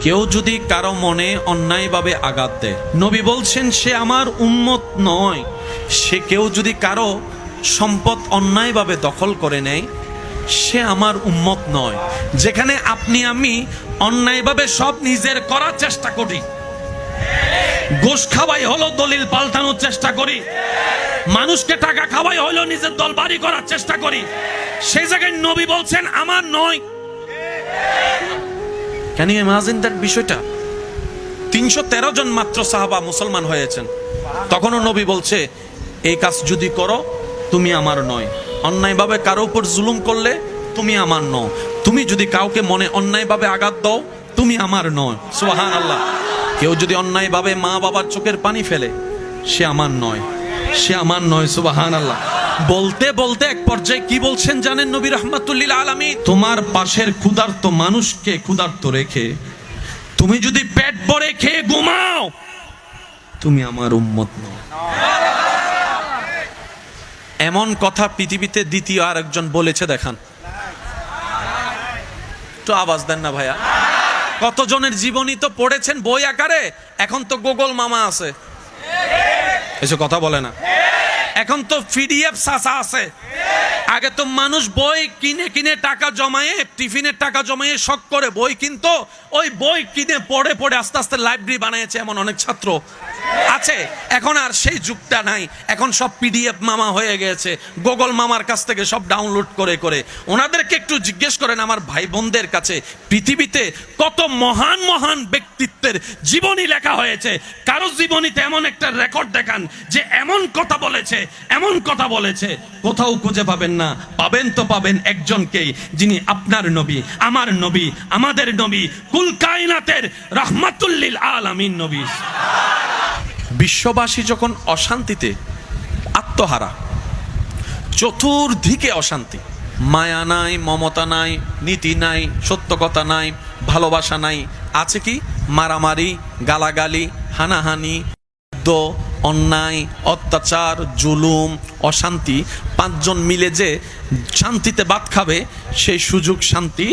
কেউ যদি কারো মনে অন্যায়ভাবে আঘাত দেয়, নবী বলছেন সে আমার উম্মত নয়। সে কেউ যদি কারো সম্পদ অন্যায়ভাবে দখল করে নেয়, সে আমার উম্মত নয়। যেখানে আপনি আমি অন্যায়ভাবে সব নিজের করার চেষ্টা করি, ঘুষ খাওয়াই হলো দলিল পাল্টানোর চেষ্টা করি, মানুষকে টাকা খাওয়াই হলো নিজের দল বাড়ি করার চেষ্টা করি, সেই জায়গায় নবী বলছেন আমার নয়। ক্যান ইউ ইমাজিন দ্যাট বিষয়টা? 313 জন মাত্র সাহাবা মুসলমান হয়েছেন, তখনও নবী বলছে এই কাজ যদি করো তুমি আমার নয়। অন্যায়ভাবে কারো উপর জুলুম করলে তুমি আমার নও। তুমি যদি কাউকে মনে অন্যায়ভাবে আঘাত দাও তুমি আমার নয়। সুবহানাল্লাহ। কেউ যদি অন্যায়ভাবে মা বাবার চোখের পানি ফেলে সে আমার নয়, সে আমার নয়। সুবহানাল্লাহ। বলতে বলতে এক পর্যায়ে কি বলছেন জানেন নবী রাহমাতুল্লিল আলামিন? তোমার পাশের ক্ষুধার্ত মানুষকে ক্ষুধার্ত রেখে তুমি যদি পেট ভরে খেয়ে ঘুমাও তুমি আমার উম্মত নও। এমন কথা পৃথিবীতে দ্বিতীয় আরেকজন বলেছে দেখান। একটু আওয়াজ দেন না ভাইয়া। কতজনের জীবনী তো পড়েছেন বই আকারে, এখন তো গুগল মামা আছে, এসব কথা বলে না। এখন তো পিডিএফ সাসা আছে। আগে তো মানুষ বই কিনে কিনে টাকা জমায়ে, টিফিনের টাকা জমায়ে শখ করে বই কিনতো, ওই বই কিনে পড়ে পড়ে আস্তে আস্তে লাইব্রেরি বানিয়েছে এমন অনেক ছাত্র আছে। এখন আর সেই যুগটা নাই, এখন সব পিডিএফ মামা হয়ে গেছে, গুগল মামার কাছ থেকে সব ডাউনলোড করে করে। ওনাদেরকে একটু জিজ্ঞেস করেন আমার ভাই বোনদের কাছে, পৃথিবীতে কত মহান মহান ব্যক্তিত্বের জীবনী লেখা হয়েছে, কারো জীবনীতে এমন একটা রেকর্ড দেখান যে এমন কথা বলেছে, এমন কথা বলেছে। কোথাও খুঁজে পাবেন না। পাবেন তো পাবেন একজনকেই, যিনি আপনার নবী, আমার নবী, আমাদের নবী, কুল কায়নাতের রাহমাতুল্লিল আলামিন নবী। বিশ্ববাসী যখন অশান্তিতে আত্মহারা, চতুর্দিকে অশান্তি, মায়া নাই, মমতা নাই, নীতি নাই, সত্য কথা নাই, ভালোবাসা নাই, আছে কি মারামারি, গালাগালি, হানাহানি, অন্যায়, অত্যাচার, জুলুম, অশান্তি। 5 জন মিলে যে শান্তিতে ভাত খাবে সেই সুযোগ শান্তি